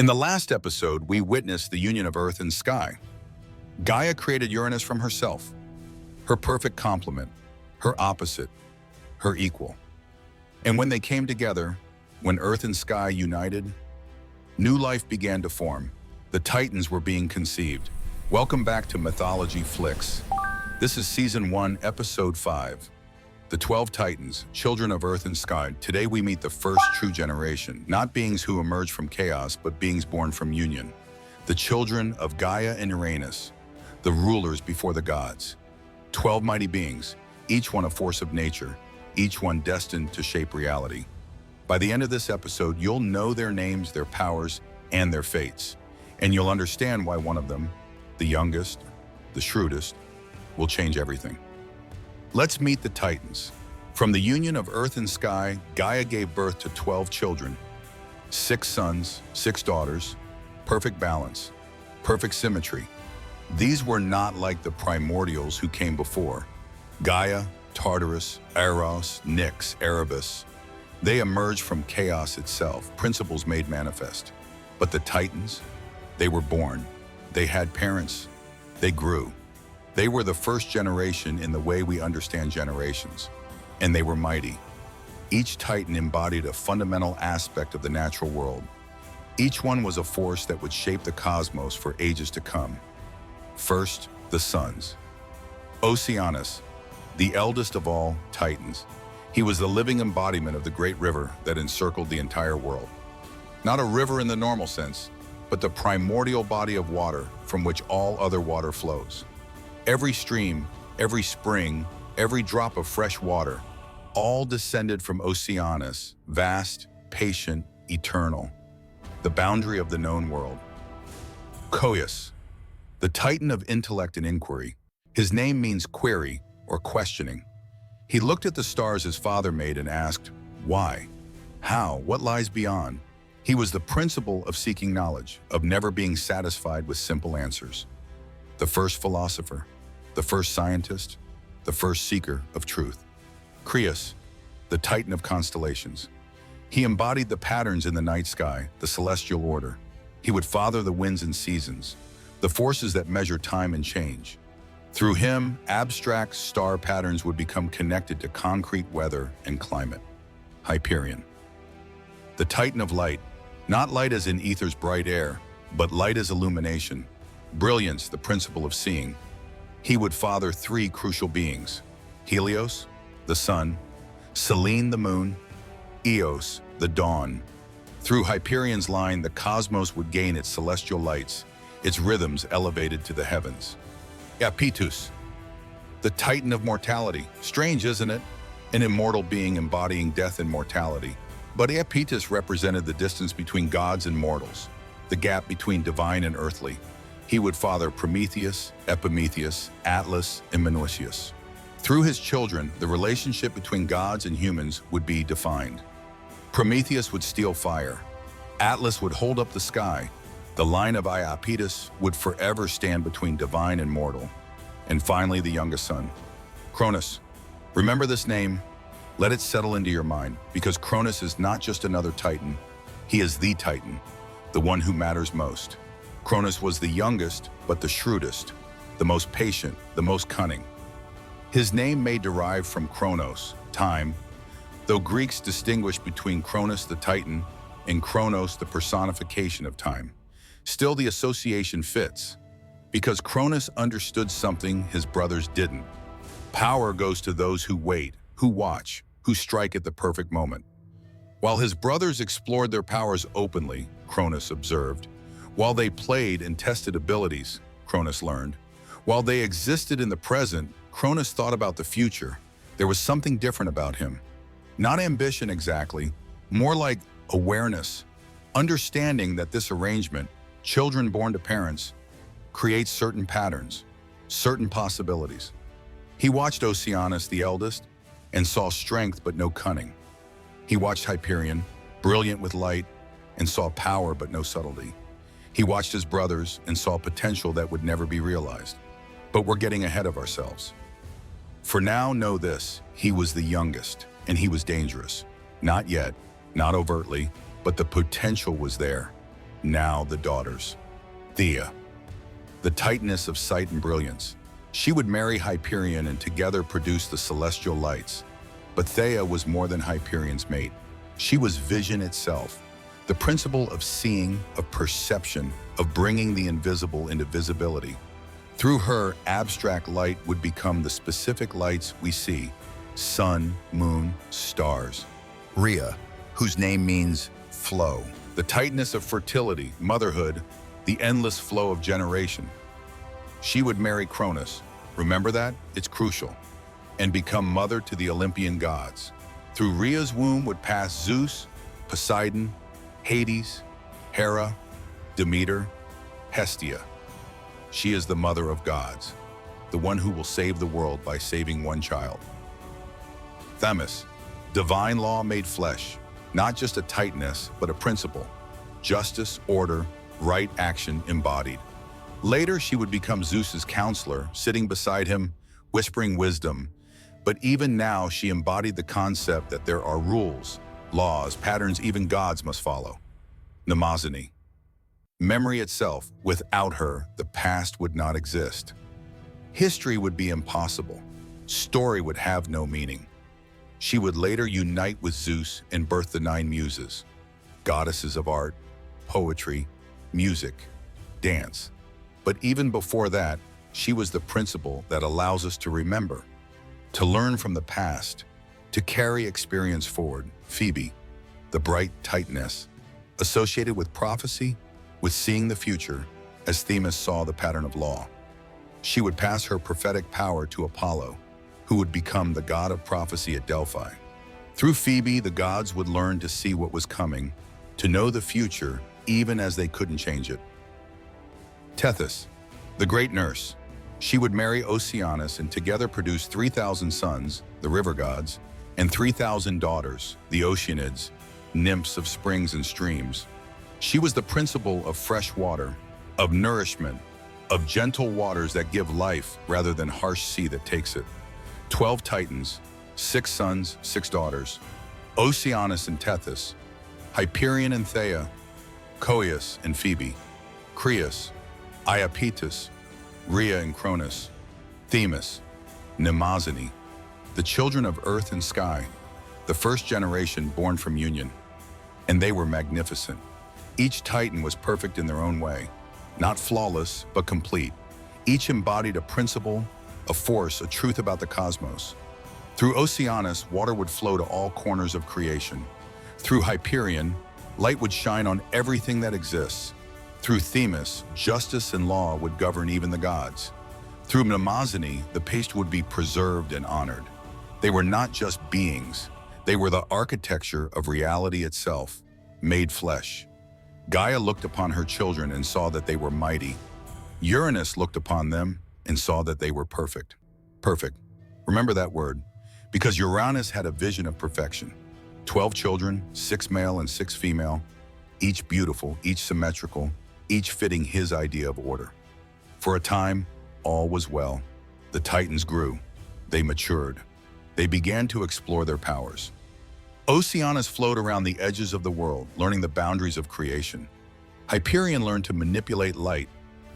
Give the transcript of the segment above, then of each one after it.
In the last episode, we witnessed the union of Earth and sky. Gaia created Uranus from herself, her perfect complement, her opposite, her equal. And when they came together, when Earth and sky united, new life began to form. The Titans were being conceived. Welcome back to Mythology Flix. This is Season 1, Episode 5. The 12 Titans, children of Earth and sky. Today we meet the first true generation, not beings who emerged from chaos, but beings born from union. The children of Gaia and Uranus, the rulers before the gods. 12 mighty beings, each one a force of nature, each one destined to shape reality. By the end of this episode, you'll know their names, their powers, and their fates. And you'll understand why one of them, the youngest, the shrewdest, will change everything. Let's meet the Titans. From the union of Earth and sky, Gaia gave birth to 12 children. 6 sons, 6 daughters, perfect balance, perfect symmetry. These were not like the primordials who came before. Gaia, Tartarus, Eros, Nyx, Erebus. They emerged from chaos itself, principles made manifest. But the Titans, they were born. They had parents. They grew. They were the first generation in the way we understand generations, and they were mighty. Each Titan embodied a fundamental aspect of the natural world. Each one was a force that would shape the cosmos for ages to come. First, the sons. Oceanus, the eldest of all Titans. He was the living embodiment of the great river that encircled the entire world. Not a river in the normal sense, but the primordial body of water from which all other water flows. Every stream, every spring, every drop of fresh water, all descended from Oceanus, vast, patient, eternal, the boundary of the known world. Coeus, the Titan of intellect and inquiry. His name means query or questioning. He looked at the stars his father made and asked, why? How? What lies beyond? He was the principle of seeking knowledge, of never being satisfied with simple answers. The first philosopher, the first scientist, the first seeker of truth. Coeus, the Titan of constellations. He embodied the patterns in the night sky, the celestial order. He would father the winds and seasons, the forces that measure time and change. Through him, abstract star patterns would become connected to concrete weather and climate. Hyperion, the Titan of light, not light as in ether's bright air, but light as illumination. Brilliance, the principle of seeing. He would father 3 crucial beings: Helios, the sun; Selene, the moon; Eos, the dawn. Through Hyperion's line, the cosmos would gain its celestial lights, its rhythms elevated to the heavens. Iapetus, the Titan of mortality. Strange, isn't it? An immortal being embodying death and mortality. But Iapetus represented the distance between gods and mortals, the gap between divine and earthly. He would father Prometheus, Epimetheus, Atlas, and Mnemosyne. Through his children, the relationship between gods and humans would be defined. Prometheus would steal fire. Atlas would hold up the sky. The line of Iapetus would forever stand between divine and mortal. And finally, the youngest son, Cronus. Remember this name? Let it settle into your mind, because Cronus is not just another Titan. He is the Titan, the one who matters most. Cronus was the youngest, but the shrewdest, the most patient, the most cunning. His name may derive from Chronos, time, though Greeks distinguish between Cronus the Titan and Chronos the personification of time. Still, the association fits, because Cronus understood something his brothers didn't. Power goes to those who wait, who watch, who strike at the perfect moment. While his brothers explored their powers openly, Cronus observed. While they played and tested abilities, Cronus learned. While they existed in the present, Cronus thought about the future. There was something different about him. Not ambition exactly, more like awareness, understanding that this arrangement, children born to parents, creates certain patterns, certain possibilities. He watched Oceanus, the eldest, and saw strength but no cunning. He watched Hyperion, brilliant with light, and saw power but no subtlety. He watched his brothers and saw potential that would never be realized. But we're getting ahead of ourselves. For now, know this: he was the youngest, and he was dangerous. Not yet, not overtly, but the potential was there. Now the daughters. Thea, the Titaness of sight and brilliance. She would marry Hyperion and together produce the celestial lights. But Thea was more than Hyperion's mate. She was vision itself, the principle of seeing, of perception, of bringing the invisible into visibility. Through her, abstract light would become the specific lights we see: sun, moon, stars. Rhea, whose name means flow, the Titaness of fertility, motherhood, the endless flow of generation. She would marry Cronus, remember that? It's crucial, and become mother to the Olympian gods. Through Rhea's womb would pass Zeus, Poseidon, Hades, Hera, Demeter, Hestia. She is the mother of gods, the one who will save the world by saving one child. Themis, divine law made flesh, not just a Titaness, but a principle: justice, order, right action embodied. Later, she would become Zeus's counselor, sitting beside him, whispering wisdom. But even now, she embodied the concept that there are rules, laws, patterns even gods must follow. Mnemosyne, memory itself. Without her, the past would not exist. History would be impossible. Story would have no meaning. She would later unite with Zeus and birth the 9 muses, goddesses of art, poetry, music, dance. But even before that, she was the principle that allows us to remember, to learn from the past, to carry experience forward. Phoebe, the bright Titaness, associated with prophecy, with seeing the future, as Themis saw the pattern of law. She would pass her prophetic power to Apollo, who would become the god of prophecy at Delphi. Through Phoebe, the gods would learn to see what was coming, to know the future, even as they couldn't change it. Tethys, the great nurse. She would marry Oceanus and together produce 3,000 sons, the river gods, and 3,000 daughters, the Oceanids, nymphs of springs and streams. She was the principle of fresh water, of nourishment, of gentle waters that give life rather than harsh sea that takes it. 12 Titans, 6 sons, 6 daughters, Oceanus and Tethys, Hyperion and Thea, Coeus and Phoebe, Creus, Iapetus, Rhea and Cronus, Themis, Mnemosyne, the children of earth and sky, the first generation born from union. And they were magnificent. Each Titan was perfect in their own way, not flawless, but complete. Each embodied a principle, a force, a truth about the cosmos. Through Oceanus, water would flow to all corners of creation. Through Hyperion, light would shine on everything that exists. Through Themis, justice and law would govern even the gods. Through Mnemosyne, the past would be preserved and honored. They were not just beings, they were the architecture of reality itself, made flesh. Gaia looked upon her children and saw that they were mighty. Uranus looked upon them and saw that they were perfect. Perfect. Remember that word, because Uranus had a vision of perfection. 12 children, 6 male and 6 female, each beautiful, each symmetrical, each fitting his idea of order. For a time, all was well. The Titans grew. They matured. They began to explore their powers. Oceanus flowed around the edges of the world, learning the boundaries of creation. Hyperion learned to manipulate light,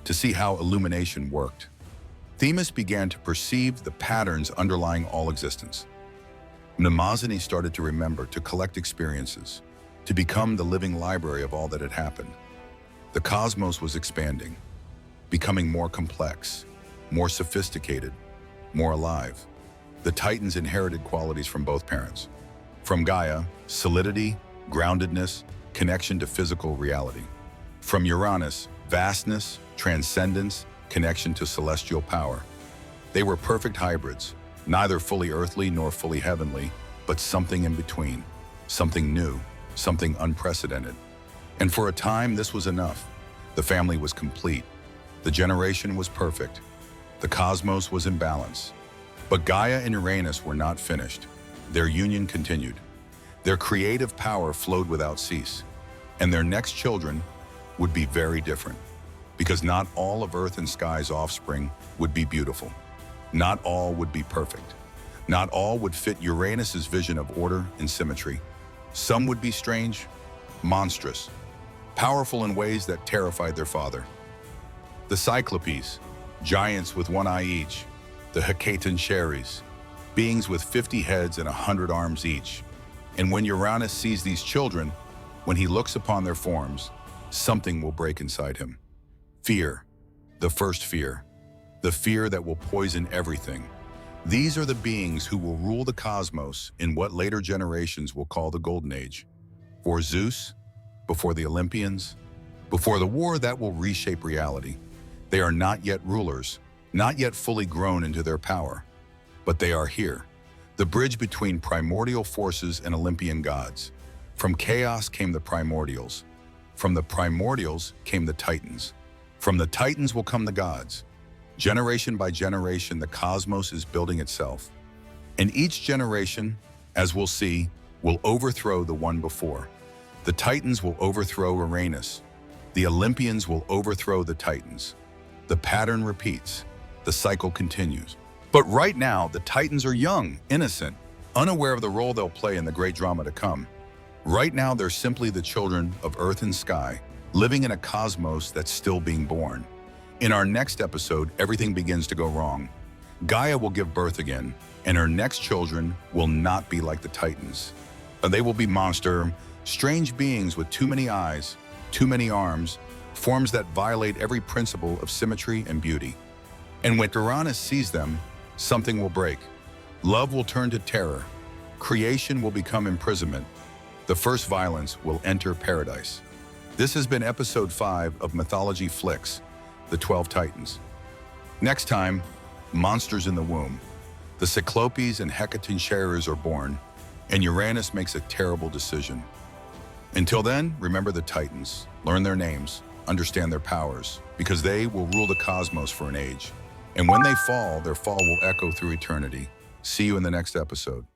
to see how illumination worked. Themis began to perceive the patterns underlying all existence. Mnemosyne started to remember, to collect experiences, to become the living library of all that had happened. The cosmos was expanding, becoming more complex, more sophisticated, more alive. The Titans inherited qualities from both parents. From Gaia, solidity, groundedness, connection to physical reality. From Uranus, vastness, transcendence, connection to celestial power. They were perfect hybrids, neither fully earthly nor fully heavenly, but something in between, something new, something unprecedented. And for a time, this was enough. The family was complete. The generation was perfect. The cosmos was in balance. But Gaia and Uranus were not finished. Their union continued. Their creative power flowed without cease. And their next children would be very different, because not all of Earth and Sky's offspring would be beautiful. Not all would be perfect. Not all would fit Uranus's vision of order and symmetry. Some would be strange, monstrous. powerful in ways that terrified their father. The Cyclopes, giants with one eye each. The Hecatoncheires, beings with 50 heads and 100 arms each. And when Uranus sees these children, when he looks upon their forms, something will break inside him. Fear, the first fear, the fear that will poison everything. These are the beings who will rule the cosmos in what later generations will call the Golden Age. For Zeus, before the Olympians, before the war that will reshape reality. They are not yet rulers, not yet fully grown into their power, but they are here, the bridge between primordial forces and Olympian gods. From chaos came the primordials. From the primordials came the titans. From the titans will come the gods. Generation by generation, the cosmos is building itself. And each generation, as we'll see, will overthrow the one before. The titans will overthrow Uranus. The Olympians will overthrow the titans. The pattern repeats. The cycle continues. But right now, the titans are young, innocent, unaware of the role they'll play in the great drama to come. Right now, they're simply the children of earth and sky, living in a cosmos that's still being born. In our next episode, everything begins to go wrong. Gaia will give birth again, and her next children will not be like the titans. They will be monster, strange beings with too many eyes, too many arms, forms that violate every principle of symmetry and beauty. And when Uranus sees them, something will break. Love will turn to terror. Creation will become imprisonment. The first violence will enter paradise. This has been episode 5 of Mythology Flix, the 12 Titans. Next time, monsters in the womb. The Cyclopes and Hecatoncheires are born, and Uranus makes a terrible decision. Until then, remember the Titans, learn their names, understand their powers, because they will rule the cosmos for an age. And when they fall, their fall will echo through eternity. See you in the next episode.